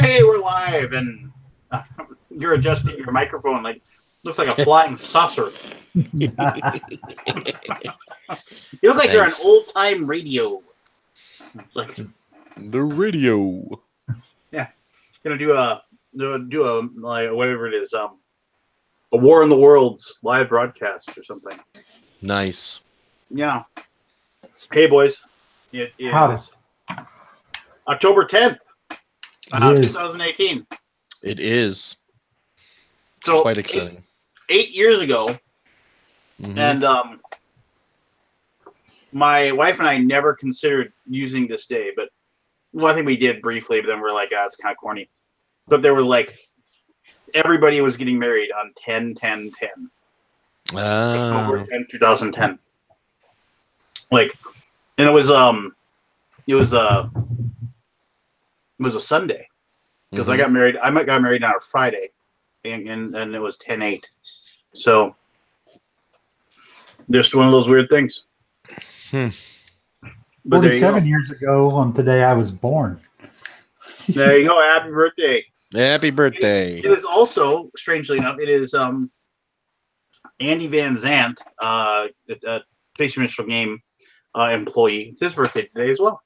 Hey, we're live, and you're adjusting your microphone like looks like a flying saucer. You look like you're on old time radio. Like the radio. Yeah, gonna do a like whatever it is, a War in the Worlds live broadcast or something. Nice. Yeah. Hey, boys. It is October 10th, 2018. It is. So quite exciting. 8 years ago, and my wife and I never considered using this day, but I think we did briefly, but then we're like, it's kind of corny. But there was like, everybody was getting married on 10-10-10. October 10, 2010. Like, and it was a Sunday, because I got married on a Friday, and it was 10-8. So just one of those weird things. But 47 years ago on today I was born. There you go. Happy birthday. Happy birthday. It is also, strangely enough, it is Andy Van Zant, a Space Minstrel Game employee. It's his birthday today as well.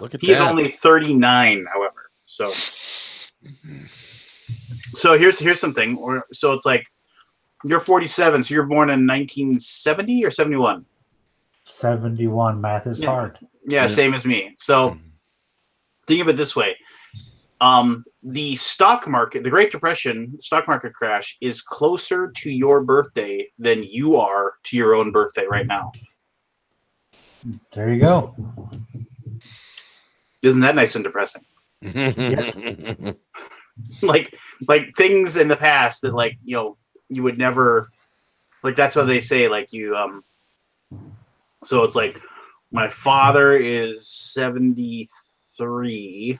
Look at he is only 39, however. So here's something. So it's like, you're 47, so you're born in 1970 or 71? 71. Math is hard. Yeah, same as me. So think of it this way. The stock market, the Great Depression stock market crash is closer to your birthday than you are to your own birthday right now. There you go. Isn't that nice and depressing? like things in the past that, like, you would never, like, that's what they say, like, so it's like, my father is 73.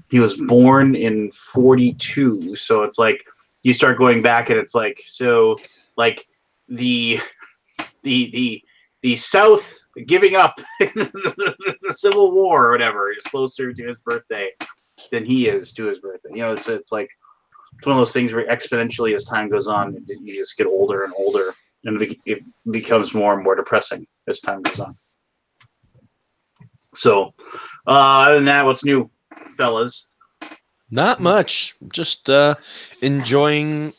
He was born in 42. So it's like, you start going back and it's like, so like the South giving up the Civil War or whatever is closer to his birthday than he is to his birthday. It's like, it's one of those things where exponentially as time goes on, you just get older and older, and it becomes more and more depressing as time goes on. So, other than that, what's new, fellas? Not much. Just enjoying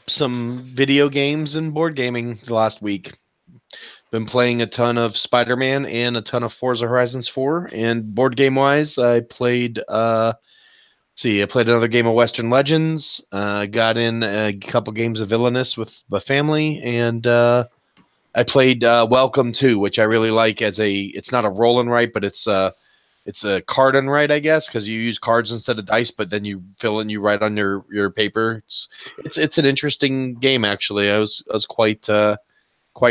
some video games and board gaming the last week. Been playing a ton of Spider-Man and a ton of Forza Horizons 4. And board game-wise, I played... I played another game of Western Legends. Got in a couple games of Villainous with the family, and I played Welcome To, which I really like. It's not a roll and write, but it's a card and write, I guess, because you use cards instead of dice, but then you fill in, you write on your paper. It's an interesting game, actually. I was quite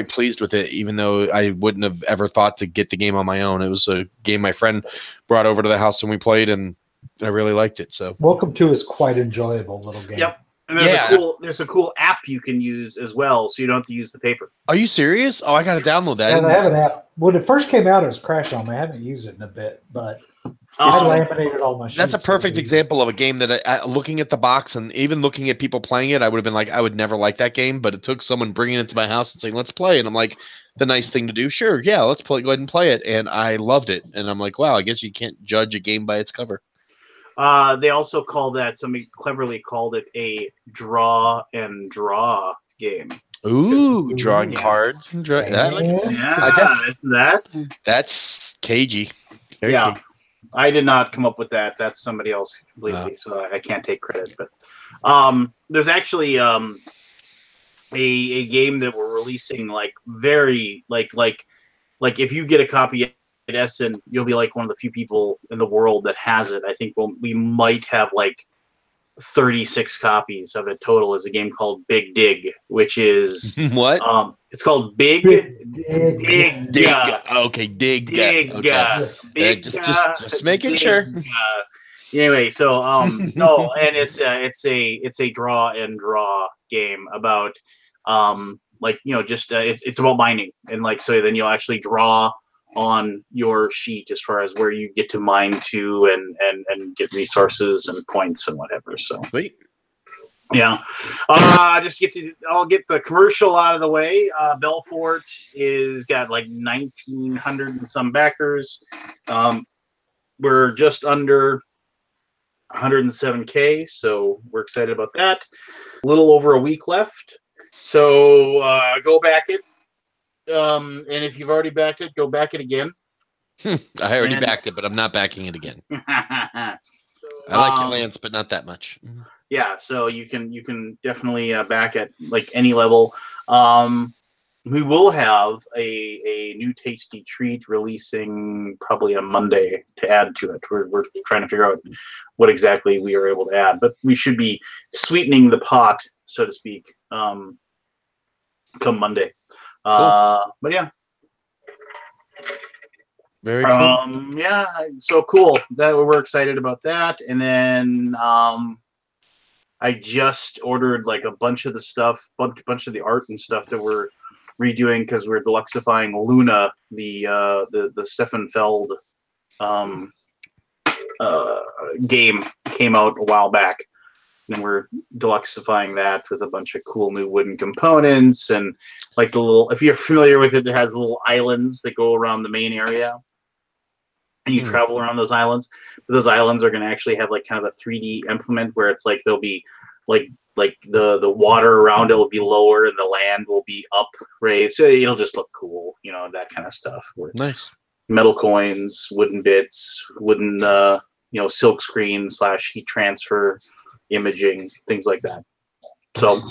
pleased with it, even though I wouldn't have ever thought to get the game on my own. It was a game my friend brought over to the house and we played, and I really liked it. So Welcome To is quite enjoyable little game. Yep. And there's a cool app you can use as well, so you don't have to use the paper. Are you serious? Oh, I got to download that. Yeah, they have an app. When it first came out, it was crashed on me. I haven't used it in a bit, but I laminated all my sheets. That's a perfect example of a game that looking at the box and even looking at people playing it, I would have been like, I would never like that game, but it took someone bringing it to my house and saying, let's play. And I'm like, the nice thing to do. Sure. Yeah, let's play. Go ahead and play it. And I loved it. And I'm like, wow, I guess you can't judge a game by its cover. They also call that, somebody cleverly called it a draw and draw game. Ooh, drawing cards. And that's cagey. Very cagey. I did not come up with that. That's somebody else completely, so I can't take credit. But there's actually a game that we're releasing, like, very like if you get a copy at Essen, you'll be like one of the few people in the world that has it. I think we might have like 36 copies of it total. Is a game called Big Dig, which is what? It's called Big Dig. Okay, Dig. Okay. Big, just making sure. Anyway, so no, and it's a draw and draw game about it's about mining, and like, so then you'll actually draw on your sheet as far as where you get to mine to and get resources and points and whatever. So Sweet. yeah, I'll get the commercial out of the way. Belfort is got like 1,900 and some backers. We're just under 107K, so we're excited about that. A little over a week left, so go back it. And if you've already backed it, go back it again. I already backed it, but I'm not backing it again. I like your Lance, but not that much. Yeah, so you can definitely back at like any level. We will have a new tasty treat releasing probably on Monday to add to it. We're trying to figure out what exactly we are able to add, but we should be sweetening the pot, so to speak, come Monday. Cool. But yeah. Very cool. Yeah, so cool. That we're excited about that. And then I just ordered like a bunch of the stuff, bunch of the art and stuff that we're redoing because we're deluxifying Luna, the Stefan Feld game came out a while back. And we're deluxifying that with a bunch of cool new wooden components and like the little, if you're familiar with it, it has little islands that go around the main area. And you travel around those islands. But those islands are going to actually have like kind of a 3D implement where it's like there'll be like the water around it will be lower and the land will be up raised. So it'll just look cool, you know, that kind of stuff. Nice. Metal coins, wooden bits, wooden silk screen / heat transfer, imaging, things like that. So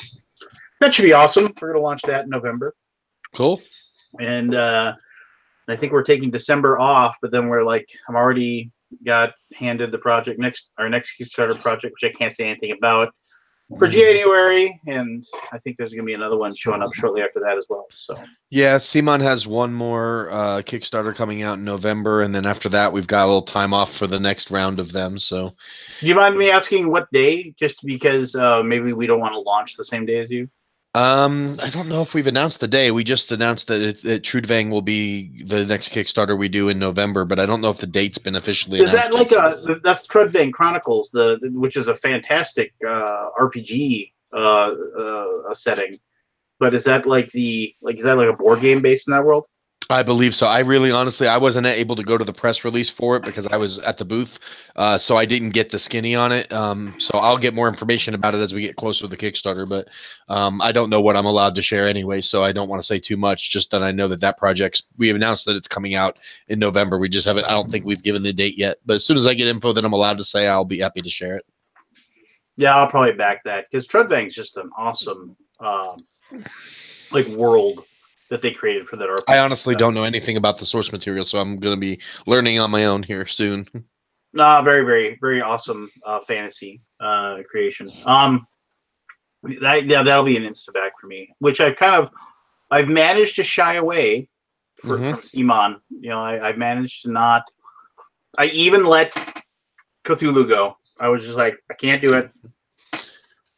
that should be awesome. We're going to launch that in November. Cool. And I think we're taking December off, but then we're like, I'm already got handed the project our next Kickstarter project, which I can't say anything about, for January, and I think there's going to be another one showing up shortly after that as well. So yeah, Simon has one more Kickstarter coming out in November, and then after that, we've got a little time off for the next round of them. So, do you mind me asking what day? Just because maybe we don't want to launch the same day as you. I don't know if we've announced the day. We just announced that Trudvang will be the next Kickstarter we do in November, but I don't know if the date's been officially announced. Is that like that's Trudvang Chronicles, which is a fantastic RPG setting, but is that like a board game based in that world? I believe so. I really, honestly, I wasn't able to go to the press release for it because I was at the booth, so I didn't get the skinny on it. So I'll get more information about it as we get closer to the Kickstarter, but I don't know what I'm allowed to share anyway, so I don't want to say too much, just that I know that project, we have announced that it's coming out in November. We just haven't, I don't think we've given the date yet, but as soon as I get info that I'm allowed to say, I'll be happy to share it. Yeah, I'll probably back that, because Trudvang's just an awesome world that they created for that RPG. I honestly don't know anything about the source material, so I'm going to be learning on my own here soon. Very, very, very awesome fantasy creation. That'll be an insta-back for me, which I've managed to shy away from Simon. You know, I've managed to not. I even let Cthulhu go. I was just like, I can't do it.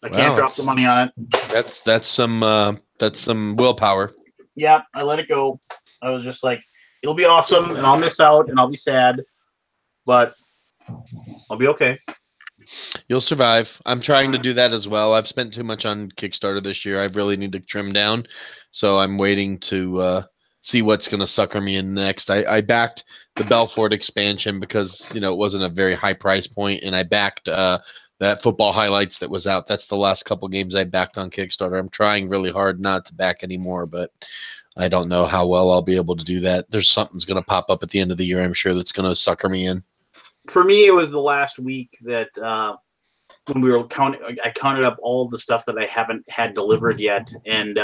I can't drop the money on it. That's some willpower. Yeah, I let it go. I was just like, it'll be awesome, and I'll miss out, and I'll be sad, but I'll be okay. You'll survive. I'm trying to do that as well. I've spent too much on Kickstarter this year. I really need to trim down, so I'm waiting to see what's going to sucker me in next. I backed the Belfort expansion because, you know, it wasn't a very high price point, and I backed that Football Highlights that was out. That's the last couple games I backed on Kickstarter. I'm trying really hard not to back anymore, but I don't know how well I'll be able to do that. There's something's going to pop up at the end of the year, I'm sure, that's going to sucker me in. For me, it was the last week that when we were I counted up all the stuff that I haven't had delivered yet, and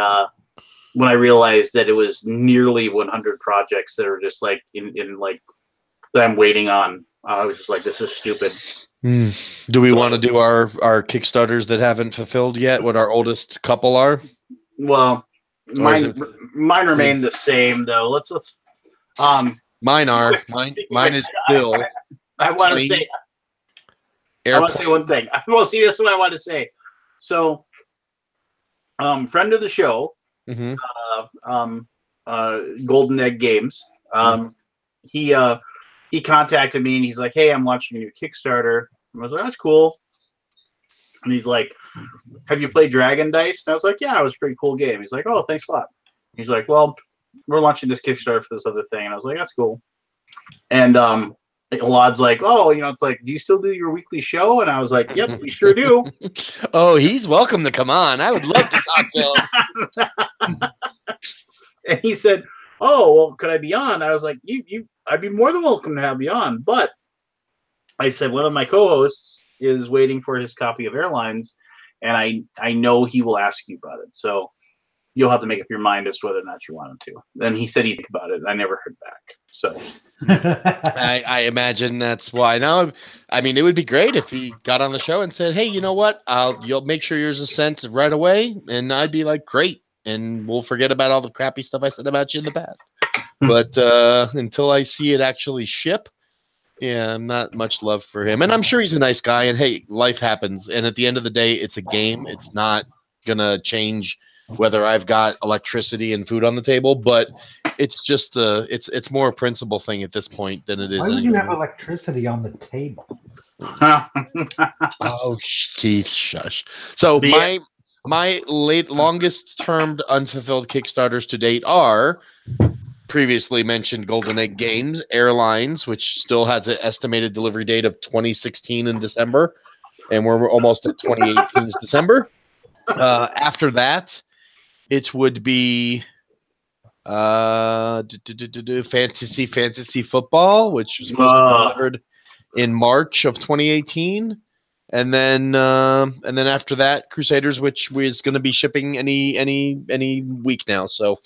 when I realized that it was nearly 100 projects that are just like in like that I'm waiting on, I was just like, this is stupid. Do we want to do our Kickstarters that haven't fulfilled yet? What our oldest couple are? Well, mine remain the same though. Let's mine are. Mine is still. I want to say. I want to say one thing. Well, see, this is what I want to say. So, friend of the show, Golden Egg Games, he contacted me and he's like, "Hey, I'm launching a new Kickstarter." And I was like, "That's cool." And he's like, "Have you played Dragon Dice?" And I was like, "Yeah, it was a pretty cool game." He's like, "Oh, thanks a lot." He's like, "Well, we're launching this Kickstarter for this other thing." And I was like, "That's cool." And Alad's like, "Oh, it's like, do you still do your weekly show?" And I was like, "Yep, we sure do." Oh, he's welcome to come on. I would love to talk to him. And he said, "Oh, well, could I be on?" I was like, I'd be more than welcome to have you on. But I said, one of my co-hosts is waiting for his copy of Airlines, and I know he will ask you about it. So you'll have to make up your mind as to whether or not you want him to. Then he said he'd think about it, and I never heard back. So I imagine that's why. Now, I mean, it would be great if he got on the show and said, "Hey, you know what? You'll make sure yours is sent right away," and I'd be like, "Great," and we'll forget about all the crappy stuff I said about you in the past. But until I see it actually ship, yeah, I'm not much love for him. And I'm sure he's a nice guy. And hey, life happens. And at the end of the day, it's a game. It's not gonna change whether I've got electricity and food on the table. But it's just it's more a principle thing at this point than it is. Why would you have electricity on the table? Oh, Keith, shush. So my longest termed unfulfilled Kickstarters to date are previously mentioned Golden Egg Games, Airlines, which still has an estimated delivery date of 2016 in December, and we're almost at 2018's December. After that, it would be Fantasy Football, which was supposed to be delivered in March of 2018. And then after that, Crusaders, which is going to be shipping any week now. So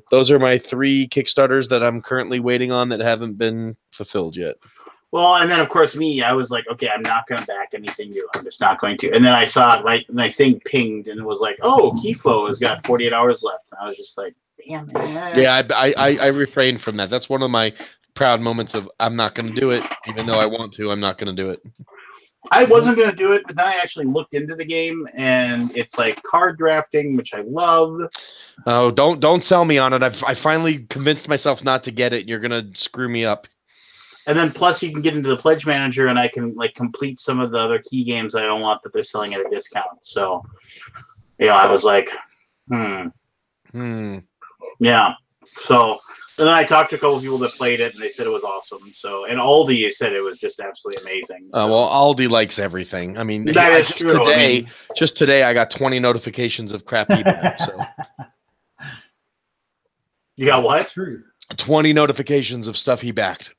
those are my 3 Kickstarters that I'm currently waiting on that haven't been fulfilled yet. Well, and then of course I was like, okay, I'm not going to back anything new. I'm just not going to. And then I saw it my thing pinged and it was like, oh, Keyflow has got 48 hours left. And I was just like, damn it. Yeah, I refrained from that. That's one of my proud moments of I'm not going to do it, even though I want to. I'm not going to do it. I wasn't going to do it, but then I actually looked into the game, and it's like card drafting, which I love. Oh, don't sell me on it. I finally convinced myself not to get it. You're going to screw me up. And then plus you can get into the Pledge Manager, and I can like complete some of the other key games I don't want that they're selling at a discount. So, I was like, yeah. So. And then I talked to a couple of people that played it, and they said it was awesome. So, and Aldi said it was just absolutely amazing. So. Well, Aldi likes everything. I mean, that is true. Just today, I got 20 notifications of crap he backed. So, you got what? 20 notifications of stuff he backed.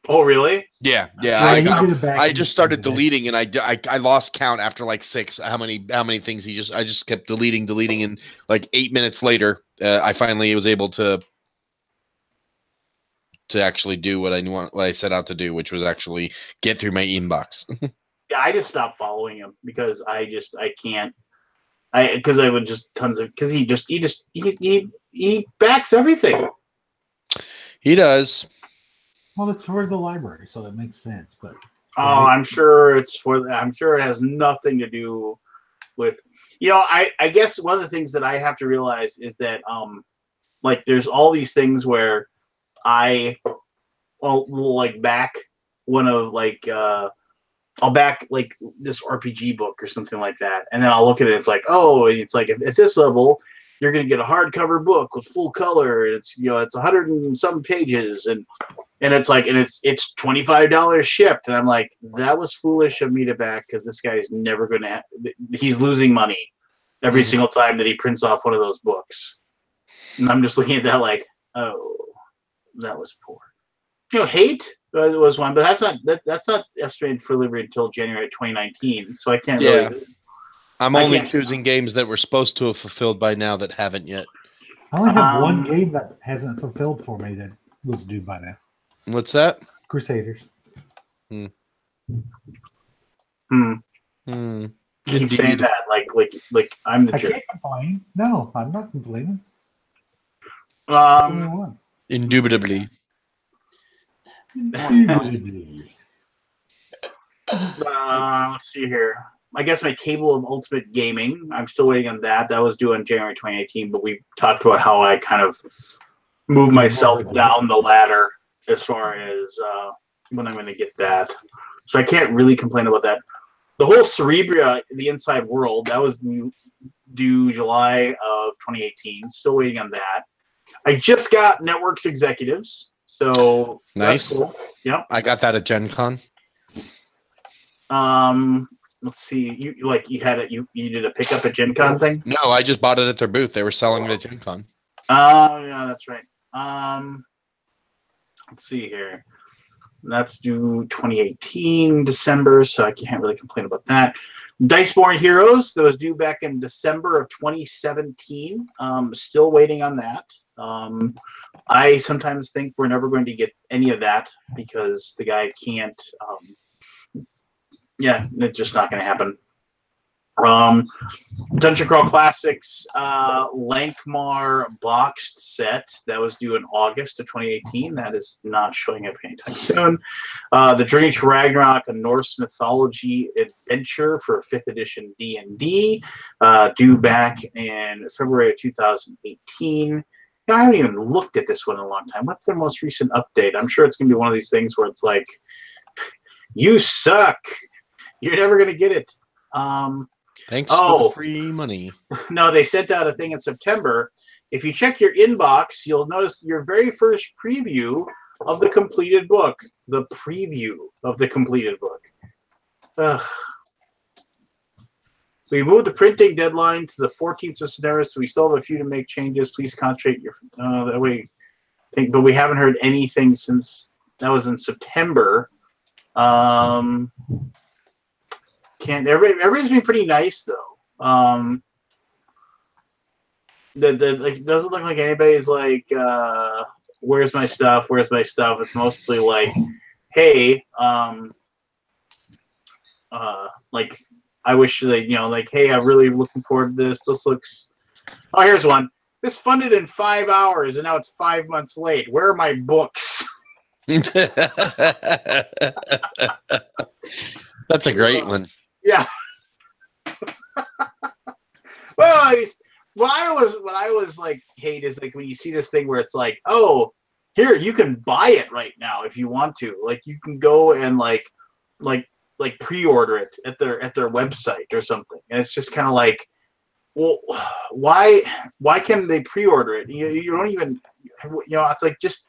Oh, really? Yeah. I just started deleting, and I lost count after like 6. How many things I just kept deleting, and like 8 minutes later, I finally was able to actually do what I set out to do, which was actually get through my inbox. Yeah, I just stopped following him because I can't. Because I would just because he backs everything. He does. Well, it's for the library, so that makes sense. But I'm sure it has nothing to do with I guess one of the things that I have to realize is that like there's all these things where will like back one of like I'll back like this RPG book or something like that, and then I'll look at it. And it's like, oh, it's like at this level, you're gonna get a hardcover book with full color. And it's it's 100 and some pages, and it's like it's $25 shipped, and I'm like, that was foolish of me to back because this guy's never gonna. He's losing money every single time that he prints off one of those books, and I'm just looking at that like, oh. That was poor. Hate was one, but that's not estimated for delivery until January 2019. So I can't really. I'm only choosing games that were supposed to have fulfilled by now that haven't yet. I only have one game that hasn't fulfilled for me that was due by now. What's that? Crusaders. You keep saying that like I'm the jerk. I can't complain. No, I'm not complaining. Indubitably. Let's see here. I guess my table of ultimate gaming. I'm still waiting on that. That was due in January 2018, but we talked about how I kind of move myself down the ladder as far as when I'm going to get that. So I can't really complain about that. The whole Cerebria, the Inside World, that was due July of 2018. Still waiting on that. I just got Networks Executives, so nice. That's cool. Yep. I got that at Gen Con. Let's see. You had it. You did a pickup at Gen Con thing? No, I just bought it at their booth. They were selling it at Gen Con. Oh, yeah, that's right. Let's see here. That's due 2018 December, so I can't really complain about that. Diceborn Heroes, that was due back in December of 2017. Still waiting on that. I sometimes think we're never going to get any of that because the guy can't. Yeah, it's just not going to happen. Dungeon Crawl Classics Lankmar boxed set that was due in August of 2018. That is not showing up anytime soon. The Journey to Ragnarok, a Norse mythology adventure for 5th edition D&D, due back in February of 2018. I haven't even looked at this one in a long time. What's their most recent update? I'm sure it's going to be one of these things where it's like, you suck. You're never going to get it. Thanks for the free money. No, they sent out a thing in September. If you check your inbox, you'll notice your very first preview of the completed book. The preview of the completed book. Ugh. We moved the printing deadline to the 14th of September, so we still have a few to make changes. Please concentrate your that way. But we haven't heard anything since that was in September. Everybody's been pretty nice though. Like doesn't look like anybody's like, where's my stuff? Where's my stuff? It's mostly like, hey, like I wish that like, hey, I'm really looking forward to this. This looks. Oh, here's one. This funded in 5 hours, and now it's 5 months late. Where are my books? That's a great one. Yeah. Well, what I was like hate is like when you see this thing where it's like, oh, here you can buy it right now if you want to. Like you can go and like pre-order it at their website or something, and it's just kind of like, well, why can they pre-order it? You don't even it's like just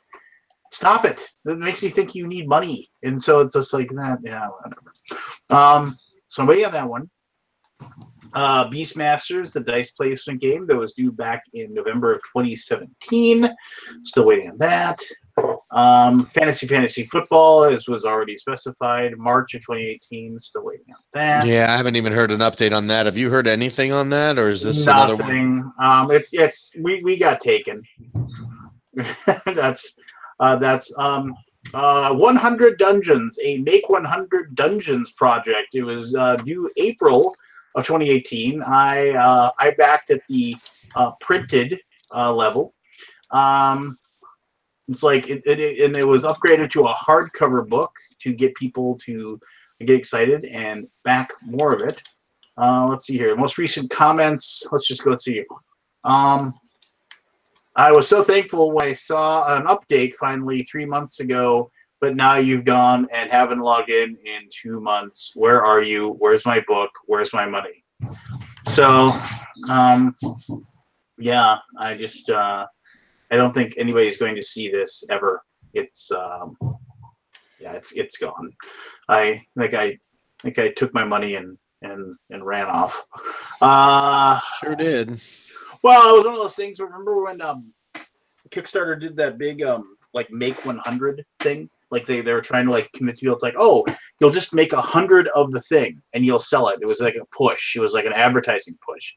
stop it. That makes me think you need money, and so it's just like that. Yeah, whatever. So I'm waiting on that one. Beastmasters, the dice placement game that was due back in November of 2017. Still waiting on that. Fantasy Football, as was already specified, March of 2018. Still waiting on that. Yeah, I haven't even heard an update on that. Have you heard anything on that, or is this another one? We got taken. that's 100 Dungeons, a Make 100 Dungeons project. It was due April of 2018. I backed at the printed level. It's like it was upgraded to a hardcover book to get people to get excited and back more of it. Let's see here. Most recent comments. Let's just go through. I was so thankful when I saw an update finally 3 months ago, but now you've gone and haven't logged in 2 months. Where are you? Where's my book? Where's my money? So, yeah, I just I don't think anybody's going to see this ever. It's it's gone. I think I took my money and ran off. Sure did. Well, it was one of those things. Remember when Kickstarter did that big like Make 100 thing? Like they were trying to like convince people. It's like, oh, you'll just make 100 of the thing and you'll sell it. It was like a push. It was like an advertising push.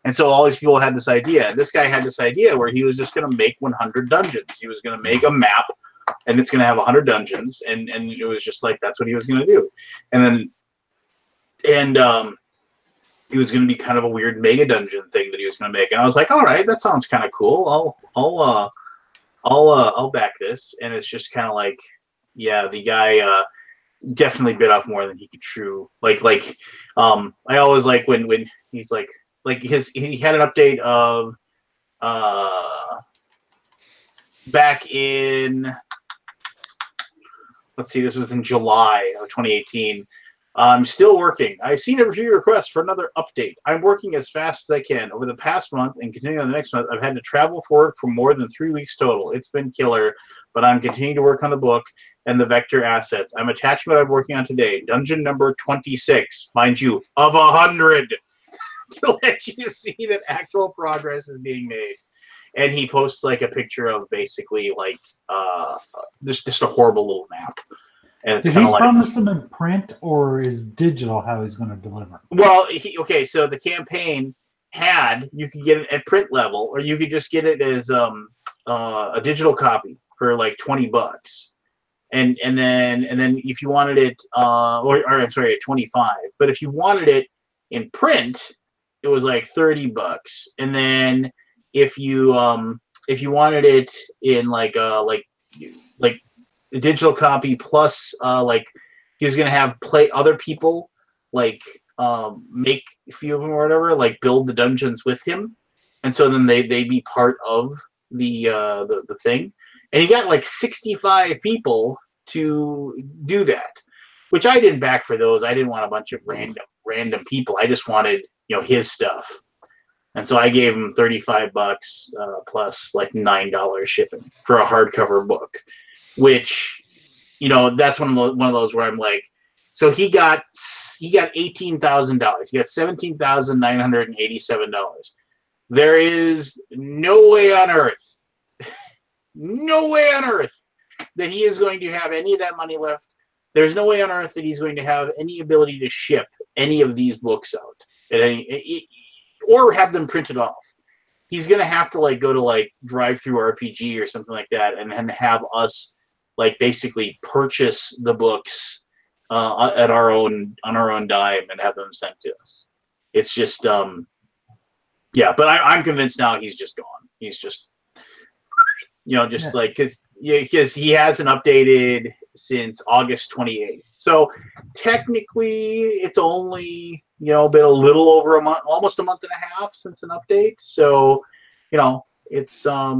And so all these people had this idea. And this guy had this idea where he was just going to make 100 dungeons. He was going to make a map, and it's going to have 100 dungeons. And it was just like that's what he was going to do. And it was going to be kind of a weird mega dungeon thing that he was going to make. And I was like, all right, that sounds kind of cool. I'll back this. And it's just kind of like, yeah, the guy definitely bit off more than he could chew. I always like when he's like he had an update of back in, let's see, this was in July of 2018. I'm still working. I've seen a few requests for another update. I'm working as fast as I can. Over the past month and continuing on the next month, I've had to travel for work for more than 3 weeks total. It's been killer, but I'm continuing to work on the book and the vector assets. I'm attaching what I'm working on today. Dungeon number 26, mind you, of 100, to let you see that actual progress is being made. And he posts like a picture of basically like just a horrible little map. And it's Did kind he of like, promise them in print or is digital how he's going to deliver? well, okay, so the campaign had, you could get it at print level, or you could just get it as a digital copy for like $20, and then if you wanted it, or I'm sorry, at 25. But if you wanted it in print, it was like $30, and then if you wanted it in like a digital copy plus like he was gonna have play other people like make a few of them or whatever, like build the dungeons with him, and so then they be part of the thing, and he got like 65 people to do that, which I didn't back for those. I didn't want a bunch of random people. I just wanted his stuff, and so I gave him $35 plus like $9 shipping for a hardcover book, which that's one of those where I'm like, so he got $18,000. He got $17,987. There is no way on earth, no way on earth that he is going to have any of that money left. There's no way on earth that he's going to have any ability to ship any of these books out at any, or have them printed off. He's gonna have to like go to like Drive-Thru RPG or something like that, and then have us like basically purchase the books on our own dime and have them sent to us. It's just yeah, but I'm convinced now he's just gone. He's just like because he hasn't updated since August 28th. So technically it's only been a little over a month, almost a month and a half since an update. So it's I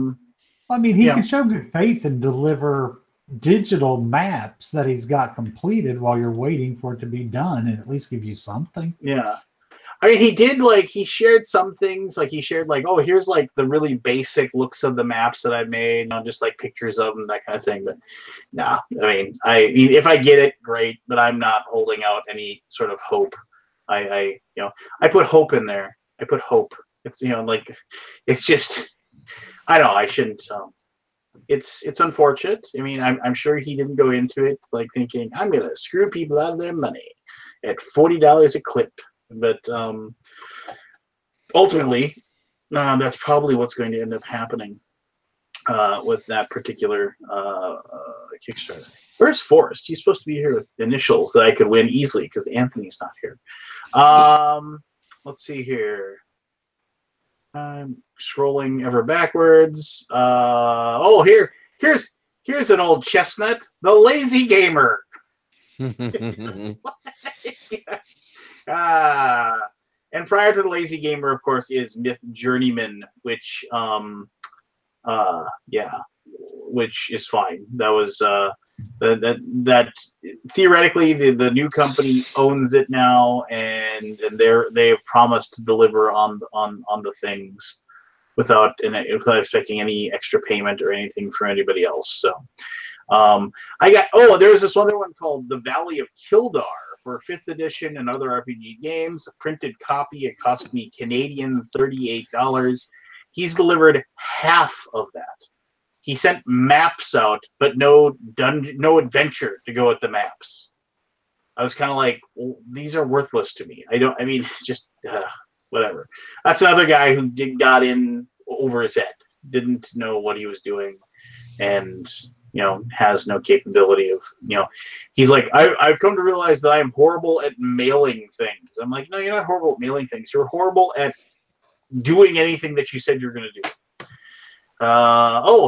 mean, he can show good faith and deliver digital maps that he's got completed while you're waiting for it to be done, and at least give you something. Yeah. I mean, he shared some things, like he shared like, oh, here's like the really basic looks of the maps that I made, just like pictures of them, that kind of thing. But nah, I mean, if I get it, great, but I'm not holding out any sort of hope. I put hope in there. I put hope. It's like, it's just, I don't know. I shouldn't. It's unfortunate. I mean, I'm sure he didn't go into it like thinking I'm gonna screw people out of their money at $40 a clip. But ultimately, that's probably what's going to end up happening with that particular Kickstarter. Where's Forrest? He's supposed to be here with initials that I could win easily because Anthony's not here. Let's see here. I'm scrolling ever backwards. Oh, here's an old chestnut, the Lazy Gamer. And prior to the Lazy Gamer, of course, is Myth Journeyman, which which is fine. That was that theoretically the new company owns it now, and they've promised to deliver on the things without expecting any extra payment or anything from anybody else. So there was this other one called The Valley of Kildar for 5th edition and other RPG games. A printed copy, it cost me Canadian $38. He's delivered half of that. He sent maps out, but no adventure to go with the maps. I was kind of like, well, these are worthless to me. Just whatever. That's another guy who got in over his head, didn't know what he was doing, and has no capability of, he's like, I've come to realize that I'm horrible at mailing things. I'm like, no, you're not horrible at mailing things. You're horrible at doing anything that you said you're going to do.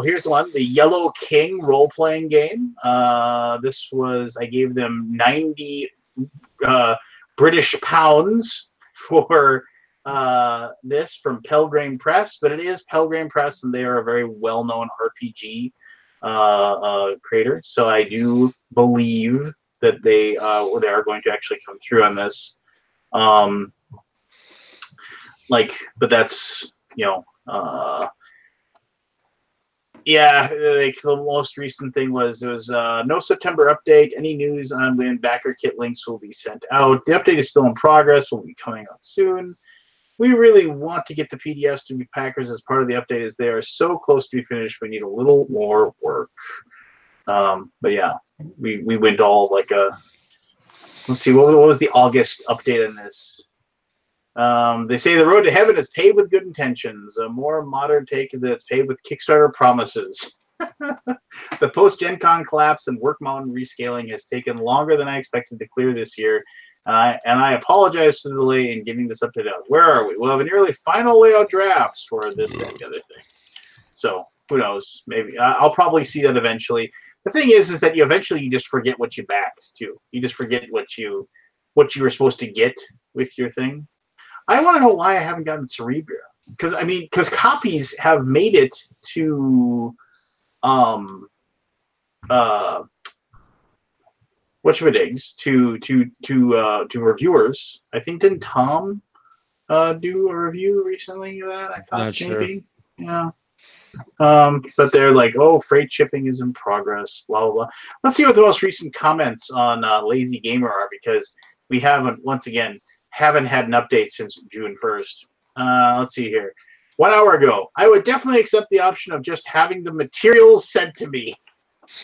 Here's one, the Yellow King role-playing game. This was, I gave them 90 British pounds for this from Pelgrane Press, but it is Pelgrane Press, and they are a very well-known RPG creator. So I do believe that they are going to actually come through on this. But that's yeah, like the most recent thing was no September update. Any news on when backer kit links will be sent out? The update is still in progress. Will be coming out soon. We really want to get the PDFs to be packers as part of the update, as they are so close to be finished. We need a little more work. But yeah, we went all like a. Let's see, what was the August update on this? They say the road to heaven is paved with good intentions. A more modern take is that it's paved with Kickstarter promises. The post-Gen Con collapse and Work Mountain rescaling has taken longer than I expected to clear this year. And I apologize for the delay in getting this update out. Where are we? We'll have a nearly final layout drafts for this, that, and the other thing. So who knows? Maybe I'll probably see that eventually. The thing is that you just forget what you backed too. You just forget what you were supposed to get with your thing. I want to know why I haven't gotten Cerebria, because copies have made it to whatchamadigs to reviewers. I think, didn't Tom do a review recently of that? I thought Not maybe. Sure. Yeah. But they're like, oh, freight shipping is in progress, blah, blah, blah. Let's see what the most recent comments on Lazy Gamer are, because we haven't had an update since June 1st. Let's see here. 1 hour ago, I would definitely accept the option of just having the materials sent to me.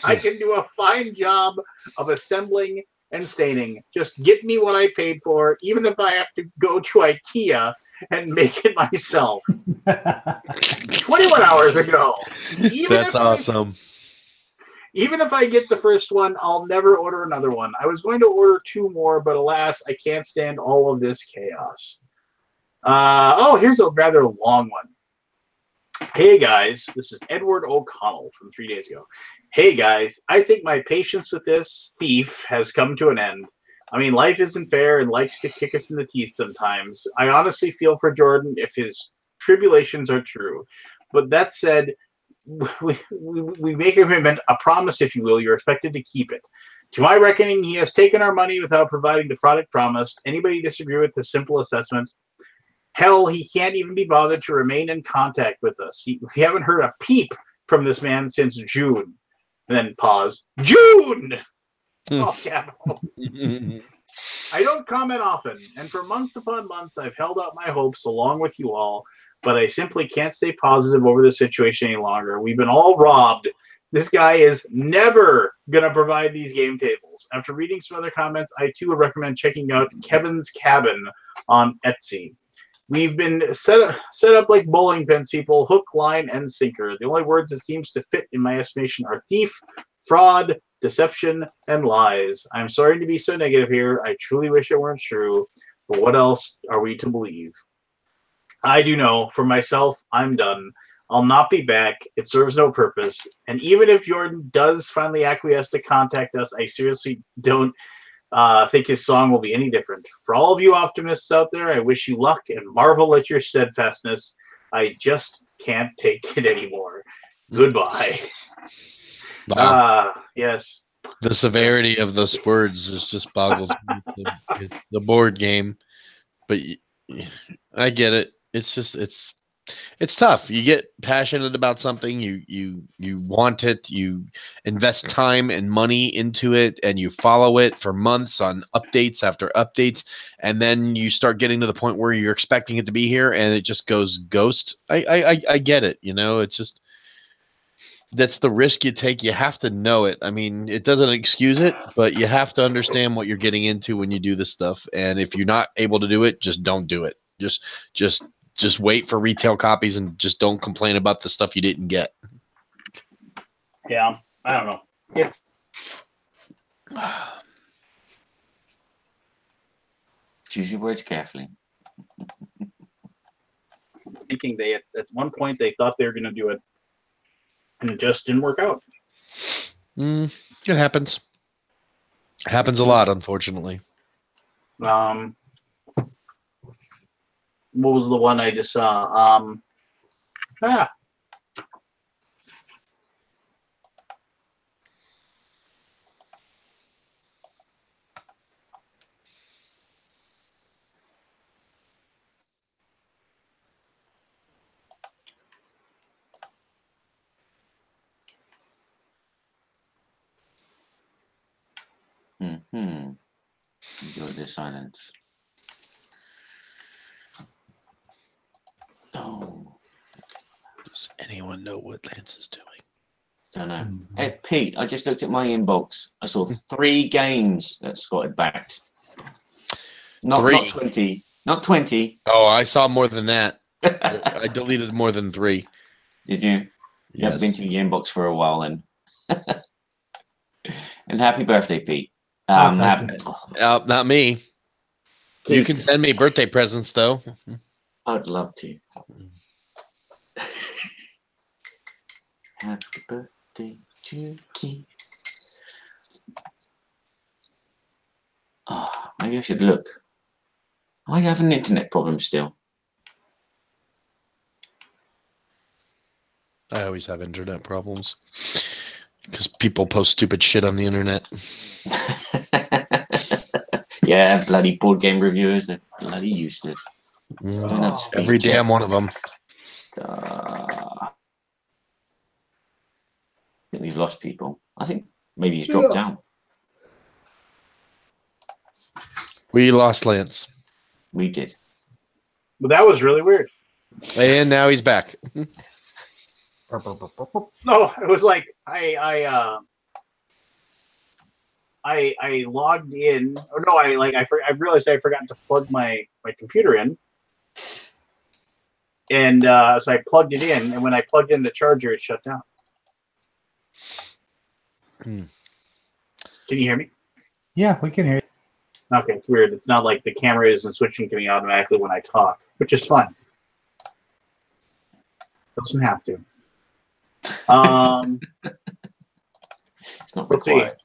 I can do a fine job of assembling and staining. Just get me what I paid for, even if I have to go to IKEA and make it myself. 21 hours ago. That's awesome. Even if I get the first one, I'll never order another one. I was going to order 2 more, but alas, I can't stand all of this chaos. Here's a rather long one. Hey guys, this is Edward O'Connell from 3 days ago. Hey guys, I think my patience with this thief has come to an end. I mean, life isn't fair and likes to kick us in the teeth sometimes. I honestly feel for Jordan if his tribulations are true. But that said, we make a promise, if you will. You're expected to keep it. To my reckoning, he has taken our money without providing the product promised. Anybody disagree with this simple assessment? Hell, he can't even be bothered to remain in contact with us. We haven't heard a peep from this man since June. Then pause. June! All capitals. I don't comment often, and for months upon months I've held out my hopes along with you all, but I simply can't stay positive over the situation any longer. We've been all robbed. This guy is never going to provide these game tables. After reading some other comments, I too would recommend checking out Kevin's Cabin on Etsy. We've been set up like bowling pins, people, hook, line, and sinker. The only words it seems to fit, in my estimation, are thief, fraud, deception, and lies. I'm sorry to be so negative here. I truly wish it weren't true, but what else are we to believe? I do know, for myself, I'm done. I'll not be back. It serves no purpose. And even if Jordan does finally acquiesce to contact us, I seriously don't think his song will be any different. For all of you optimists out there, I wish you luck and marvel at your steadfastness. I just can't take it anymore. Goodbye. Wow. Yes. The severity of those words just boggles the board game. But I get it. It's just it's tough. You get passionate about something, you want it, you invest time and money into it, and you follow it for months on updates after updates, and then you start getting to the point where you're expecting it to be here and it just goes ghost. I get it. It's just, that's the risk you take. You have to know it. I mean, it doesn't excuse it, but you have to understand what you're getting into when you do this stuff. And if you're not able to do it, just don't do it. Just wait for retail copies and just don't complain about the stuff you didn't get. Yeah, I don't know. It's choose your words carefully. Thinking they at one point they thought they were going to do it, and it just didn't work out. It happens. It happens a lot, unfortunately. what was the one I just saw? Ah, Enjoy the silence. Oh, Does anyone know what Lance is doing? don't know. Hey, Pete, I just looked at my inbox. I saw 3 games that Scott had backed. Not 20. Not 20. Oh, I saw more than that. I deleted more than 3. Did you? You haven't been to your inbox for a while then. And happy birthday, Pete. Not me. Keith. You can send me birthday presents, though. I'd love to. Happy birthday to Keith. Oh, maybe I should look. I have an internet problem still. I always have internet problems because people post stupid shit on the internet. Yeah, bloody board game reviewers are bloody useless. Every damn one of them. I think we've lost people. I think maybe he's dropped out. We lost Lance. We did. But that was really weird. And now he's back. No, it was like I logged in, or no, I realized I forgot to plug my computer in, and so I plugged it in, and when I plugged in the charger, it shut down. Can you hear me? Yeah, we can hear you. Okay, it's weird. It's not like the camera isn't switching to me automatically when I talk, which is fine. Doesn't have to. It's not let's required.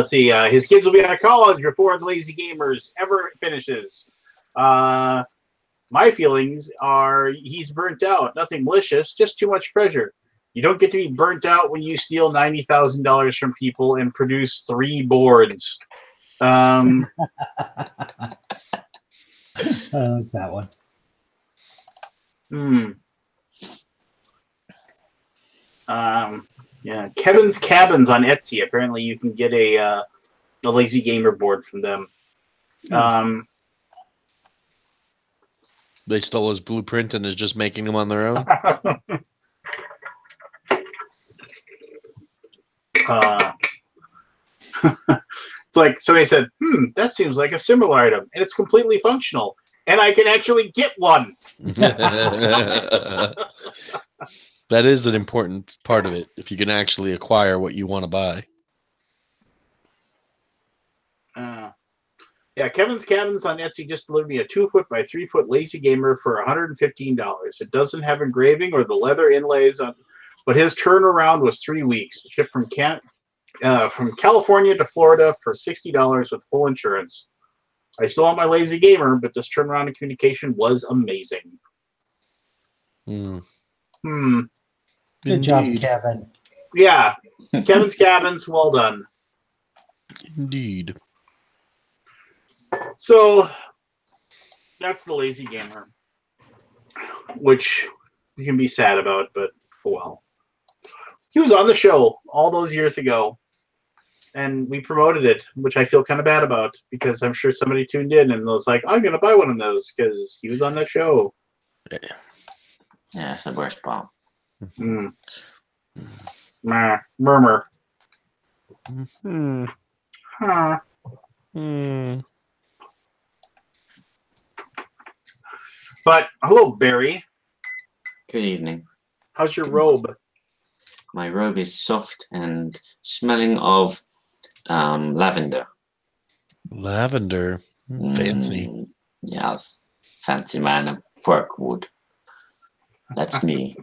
see. His kids will be out of college before the Lazy Gamers ever finishes. My feelings are he's burnt out. Nothing malicious, just too much pressure. You don't get to be burnt out when you steal $90,000 from people and produce 3 boards. I like that one. Yeah, Kevin's Cabins on Etsy. Apparently, you can get a Lazy Gamer board from them. They stole his blueprint and is just making them on their own. It's like somebody said, that seems like a similar item, and it's completely functional, and I can actually get one. That is an important part of it, if you can actually acquire what you want to buy. Yeah, Kevin's Cabins on Etsy just delivered me a 2-foot by 3-foot Lazy Gamer for $115. It doesn't have engraving or the leather inlays on, but his turnaround was 3 weeks. Shipped from California to Florida for $60 with full insurance. I still want my Lazy Gamer, but this turnaround and communication was amazing. Good job, Kevin. Yeah, Kevin's Cabins, well done. Indeed. So that's the Lazy Gamer, which you can be sad about, but oh well. He was on the show all those years ago, and we promoted it, which I feel kind of bad about because I'm sure somebody tuned in and was like, I'm going to buy one of those because he was on that show. Yeah, that's the worst part. Murmur. But hello, Barry. Good evening. How's your robe? My robe is soft and smelling of lavender. Lavender. Fancy. Yes. Fancy man of Forkwood. That's me.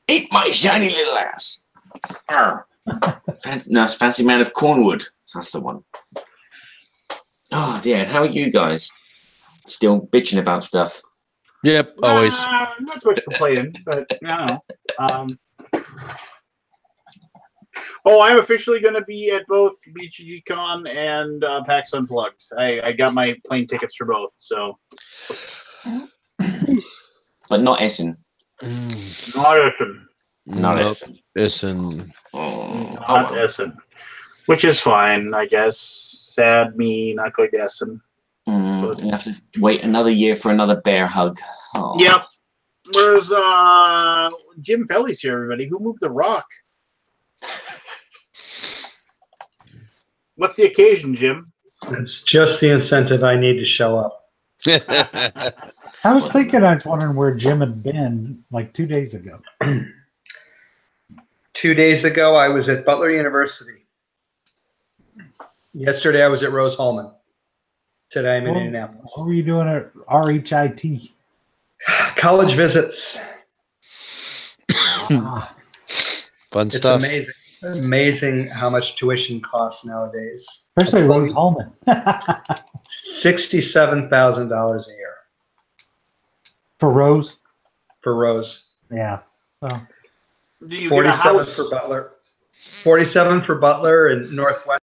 Eat my shiny little ass. No, it's Fancy Man of Cornwood. That's the one. Oh dear, how are you guys? Still bitching about stuff. Yep, always. Not so much complaining, but Oh, I'm officially going to be at both BGG Con and PAX Unplugged. I got my plane tickets for both, so. But not Essen. Not Essen. Not Nope. Essen. Essen. Not Essen. Which is fine, I guess. Sad me not going to Essen. You have to wait another year for another bear hug. Oh. Yep. Whereas Jim Felly's here, everybody. Who moved the rock? What's the occasion, Jim? It's just the incentive I need to show up. I was thinking, I was wondering where Jim had been like 2 days ago. 2 days ago, I was at Butler University. Yesterday, I was at Rose-Hulman. Today, I'm in Indianapolis. What were you doing at RHIT? College visits. Fun It's stuff. amazing. Amazing how much tuition costs nowadays. Especially Rose-Hulman. $67,000 a year For Rose? for Rose. Yeah. Well, Do you get a 47 house? for Butler. 47 for Butler and Northwestern.